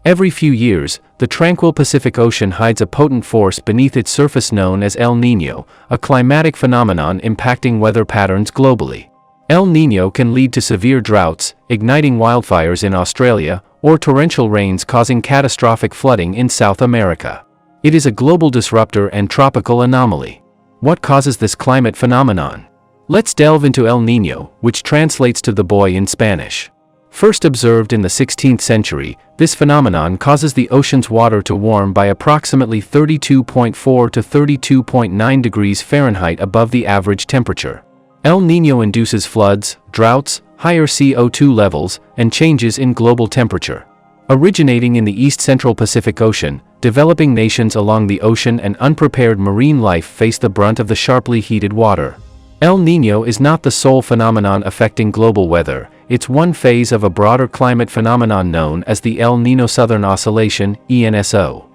Every few years, the tranquil Pacific Ocean hides a potent force beneath its surface known as El Niño, a climatic phenomenon impacting weather patterns globally. El Niño can lead to severe droughts, igniting wildfires in Australia, or torrential rains causing catastrophic flooding in South America. It is a global disruptor and tropical anomaly. What causes this climate phenomenon? Let's delve into El Niño, which translates to the boy in Spanish. First observed in the 16th century, this phenomenon causes the ocean's water to warm by approximately 32.4 to 32.9 degrees Fahrenheit above the average temperature. El Niño induces floods, droughts, higher CO2 levels, and changes in global temperature. Originating in the east-central Pacific Ocean, developing nations along the ocean and unprepared marine life face the brunt of the sharply heated water. El Niño is not the sole phenomenon affecting global weather, it's one phase of a broader climate phenomenon known as the El Niño Southern Oscillation, ENSO.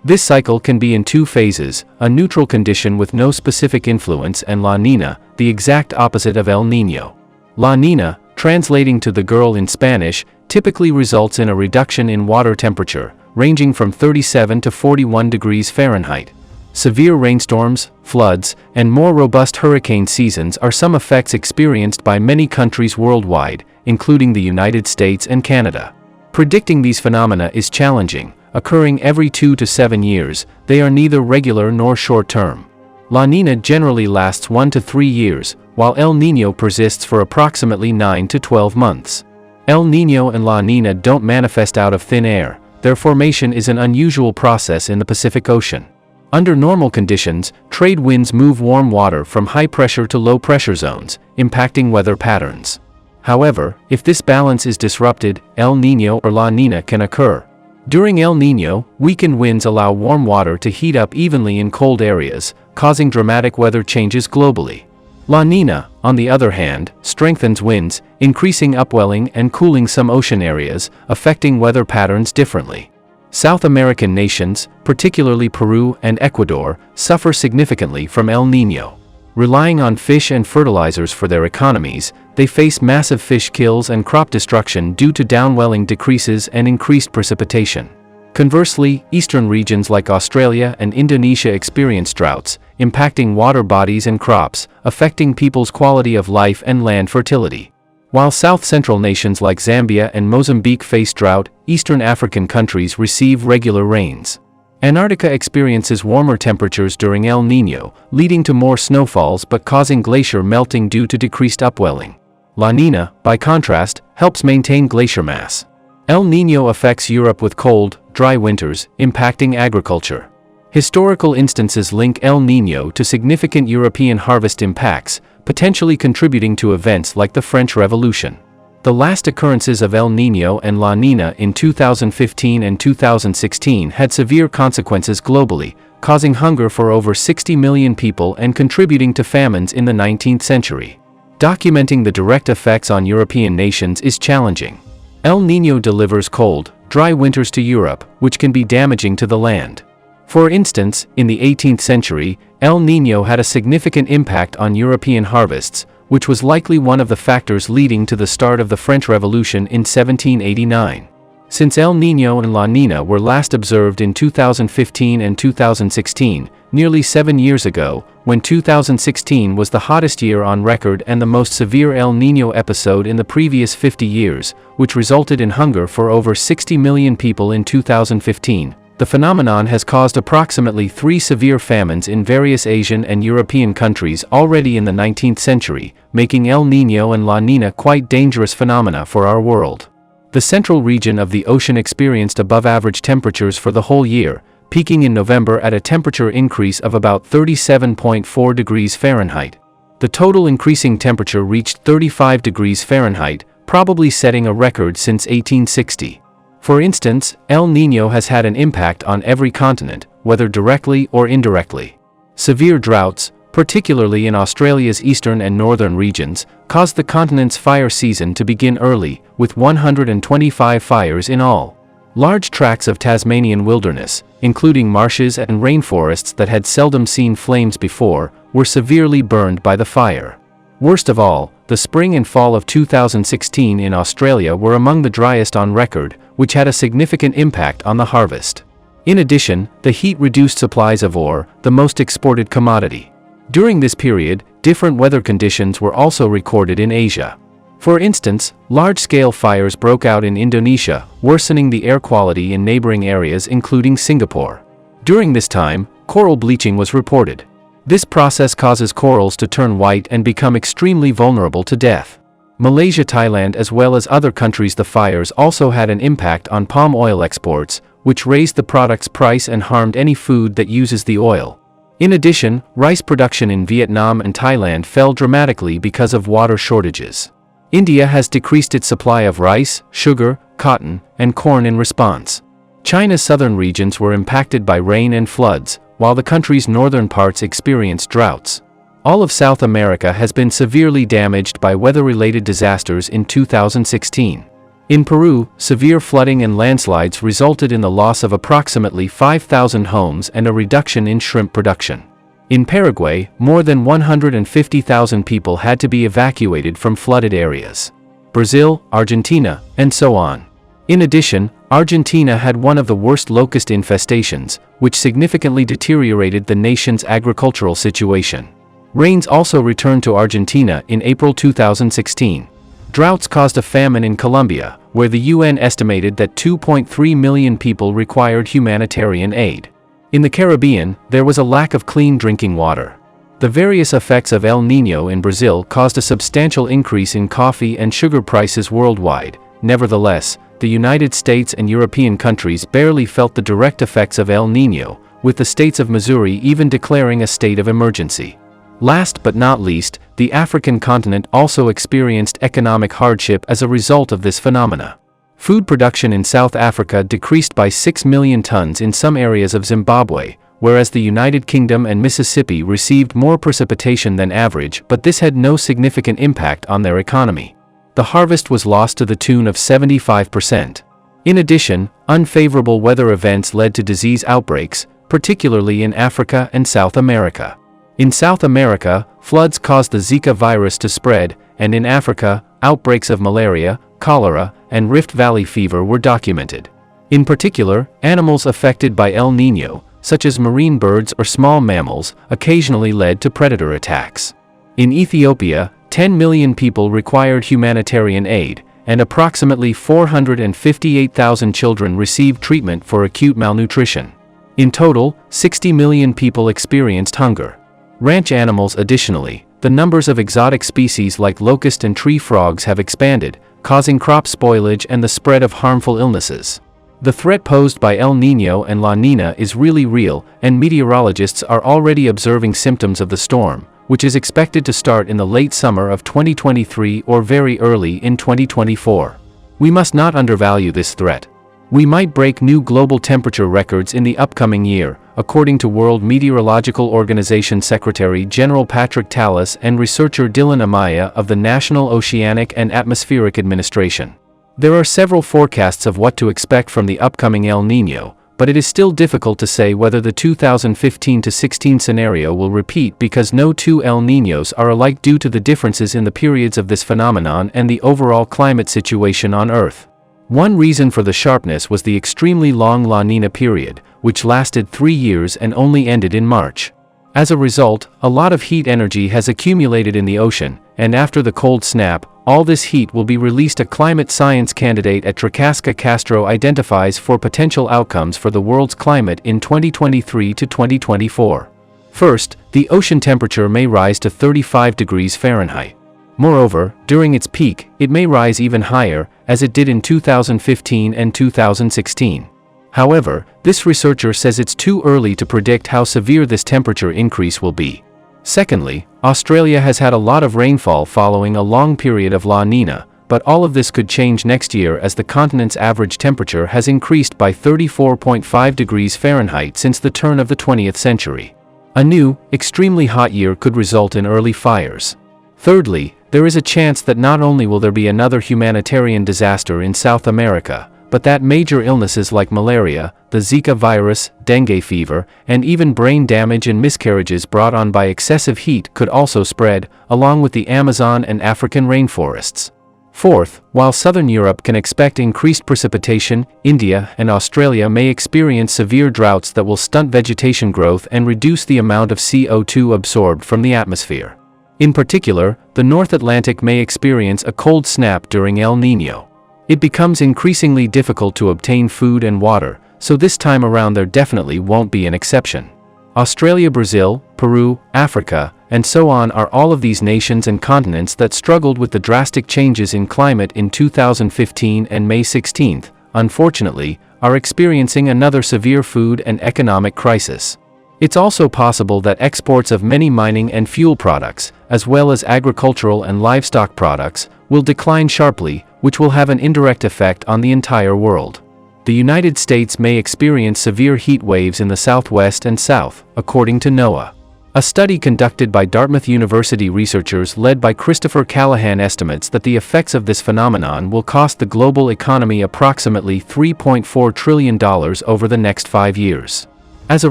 This cycle can be in two phases, a neutral condition with no specific influence, and La Niña, the exact opposite of El Niño. La Niña, translating to the girl in Spanish, typically results in a reduction in water temperature, ranging from 37 to 41 degrees Fahrenheit. Severe rainstorms, floods, and more robust hurricane seasons are some effects experienced by many countries worldwide, including the United States and Canada. Predicting these phenomena is challenging, occurring every 2 to 7 years. They are neither regular nor short-term. La Niña generally lasts 1 to 3 years, while El Niño persists for approximately 9 to 12 months. El Niño and La Niña don't manifest out of thin air. Their formation is an unusual process in the Pacific Ocean. Under normal conditions, trade winds move warm water from high-pressure to low-pressure zones, impacting weather patterns. However, if this balance is disrupted, El Niño or La Niña can occur. During El Niño, weakened winds allow warm water to heat up evenly in cold areas, causing dramatic weather changes globally. La Niña, on the other hand, strengthens winds, increasing upwelling and cooling some ocean areas, affecting weather patterns differently. South American nations, particularly Peru and Ecuador, suffer significantly from El Niño. Relying on fish and fertilizers for their economies, they face massive fish kills and crop destruction due to downwelling decreases and increased precipitation. Conversely, eastern regions like Australia and Indonesia experience droughts, impacting water bodies and crops, affecting people's quality of life and land fertility. While south-central nations like Zambia and Mozambique face drought, eastern African countries receive regular rains. Antarctica experiences warmer temperatures during El Niño, leading to more snowfalls but causing glacier melting due to decreased upwelling. La Niña, by contrast, helps maintain glacier mass. El Niño affects Europe with cold, dry winters, impacting agriculture. Historical instances link El Niño to significant European harvest impacts, potentially contributing to events like the French Revolution. The last occurrences of El Niño and La Niña in 2015 and 2016 had severe consequences globally, causing hunger for over 60 million people and contributing to famines in the 19th century. Documenting the direct effects on European nations is challenging. El Niño delivers cold, dry winters to Europe, which can be damaging to the land. For instance, in the 18th century, El Niño had a significant impact on European harvests, which was likely one of the factors leading to the start of the French Revolution in 1789. Since El Niño and La Niña were last observed in 2015 and 2016, nearly 7 years ago, when 2016 was the hottest year on record and the most severe El Niño episode in the previous 50 years, which resulted in hunger for over 60 million people in 2015. The phenomenon has caused approximately 3 severe famines in various Asian and European countries already in the 19th century, making El Niño and La Niña quite dangerous phenomena for our world. The central region of the ocean experienced above-average temperatures for the whole year, peaking in November at a temperature increase of about 37.4 degrees Fahrenheit. The total increasing temperature reached 35 degrees Fahrenheit, probably setting a record since 1860. For instance, El Niño has had an impact on every continent, whether directly or indirectly. Severe droughts, particularly in Australia's eastern and northern regions, caused the continent's fire season to begin early, with 125 fires in all. Large tracts of Tasmanian wilderness, including marshes and rainforests that had seldom seen flames before, were severely burned by the fire. Worst of all, the spring and fall of 2016 in Australia were among the driest on record, which had a significant impact on the harvest. In addition, the heat reduced supplies of ore, the most exported commodity. During this period, different weather conditions were also recorded in Asia. For instance, large-scale fires broke out in Indonesia, worsening the air quality in neighboring areas including Singapore. During this time, coral bleaching was reported. This process causes corals to turn white and become extremely vulnerable to death. Malaysia, Thailand, as well as other countries. The fires also had an impact on palm oil exports, which raised the product's price and harmed any food that uses the oil. In addition, rice production in Vietnam and Thailand fell dramatically because of water shortages. India has decreased its supply of rice, sugar, cotton, and corn in response. China's southern regions were impacted by rain and floods, while the country's northern parts experienced droughts. All of South America has been severely damaged by weather-related disasters in 2016. In Peru, severe flooding and landslides resulted in the loss of approximately 5,000 homes and a reduction in shrimp production. In Paraguay, more than 150,000 people had to be evacuated from flooded areas. Brazil, Argentina, and so on. In addition, Argentina had one of the worst locust infestations, which significantly deteriorated the nation's agricultural situation. Rains also returned to Argentina in April 2016. Droughts caused a famine in Colombia, where the UN estimated that 2.3 million people required humanitarian aid. In the Caribbean, there was a lack of clean drinking water. The various effects of El Niño in Brazil caused a substantial increase in coffee and sugar prices worldwide. Nevertheless, the United States and European countries barely felt the direct effects of El Niño, with the states of Missouri even declaring a state of emergency. Last but not least, the African continent also experienced economic hardship as a result of this phenomena. Food production in South Africa decreased by 6 million tons in some areas of Zimbabwe, whereas the United Kingdom and Mississippi received more precipitation than average, but this had no significant impact on their economy. The harvest was lost to the tune of 75%. In addition, unfavorable weather events led to disease outbreaks, particularly in Africa and South America. In South America, floods caused the Zika virus to spread, and in Africa, outbreaks of malaria, cholera, and Rift Valley fever were documented. In particular, animals affected by El Niño, such as marine birds or small mammals, occasionally led to predator attacks. In Ethiopia, 10 million people required humanitarian aid, and approximately 458,000 children received treatment for acute malnutrition. In total, 60 million people experienced hunger. Ranch animals. Additionally, the numbers of exotic species like locust and tree frogs have expanded, causing crop spoilage and the spread of harmful illnesses. The threat posed by El Niño and La Niña is really real, and meteorologists are already observing symptoms of the storm, which is expected to start in the late summer of 2023 or very early in 2024. We must not undervalue this threat. We might break new global temperature records in the upcoming year, according to World Meteorological Organization Secretary General Patrick Tallis and researcher Dylan Amaya of the National Oceanic and Atmospheric Administration. There are several forecasts of what to expect from the upcoming El Niño, but it is still difficult to say whether the 2015-16 scenario will repeat because no two El Niños are alike due to the differences in the periods of this phenomenon and the overall climate situation on Earth. One reason for the sharpness was the extremely long La Niña period, which lasted 3 years and only ended in March. As a result, a lot of heat energy has accumulated in the ocean, and after the cold snap, all this heat will be released. A climate science candidate at Tracasca Castro identifies 4 potential outcomes for the world's climate in 2023 to 2024. First, the ocean temperature may rise to 35 degrees Fahrenheit. Moreover, during its peak, it may rise even higher, as it did in 2015 and 2016. However, this researcher says it's too early to predict how severe this temperature increase will be. Secondly, Australia has had a lot of rainfall following a long period of La Niña, but all of this could change next year as the continent's average temperature has increased by 34.5 degrees Fahrenheit since the turn of the 20th century. A new, extremely hot year could result in early fires. Thirdly, there is a chance that not only will there be another humanitarian disaster in South America, but that major illnesses like malaria, the Zika virus, dengue fever, and even brain damage and miscarriages brought on by excessive heat could also spread, along with the Amazon and African rainforests. Fourth, while southern Europe can expect increased precipitation, India and Australia may experience severe droughts that will stunt vegetation growth and reduce the amount of CO2 absorbed from the atmosphere. In particular, the North Atlantic may experience a cold snap during El Niño. It becomes increasingly difficult to obtain food and water, so this time around there definitely won't be an exception. Australia, Brazil, Peru, Africa, and so on are all of these nations and continents that struggled with the drastic changes in climate in 2015 and May 16, unfortunately, are experiencing another severe food and economic crisis. It's also possible that exports of many mining and fuel products, as well as agricultural and livestock products, will decline sharply, which will have an indirect effect on the entire world. The United States may experience severe heat waves in the southwest and south, according to NOAA. A study conducted by Dartmouth University researchers led by Christopher Callahan estimates that the effects of this phenomenon will cost the global economy approximately $3.4 trillion over the next 5 years. As a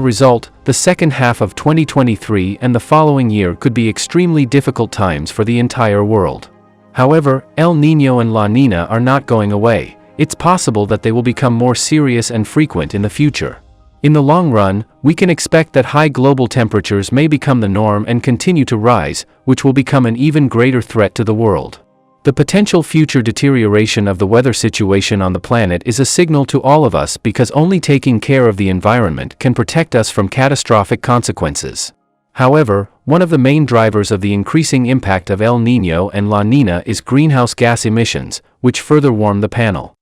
result, the second half of 2023 and the following year could be extremely difficult times for the entire world. However, El Niño and La Niña are not going away. It's possible that they will become more serious and frequent in the future. In the long run, we can expect that high global temperatures may become the norm and continue to rise, which will become an even greater threat to the world. The potential future deterioration of the weather situation on the planet is a signal to all of us because only taking care of the environment can protect us from catastrophic consequences. However, one of the main drivers of the increasing impact of El Niño and La Niña is greenhouse gas emissions, which further warm the panel.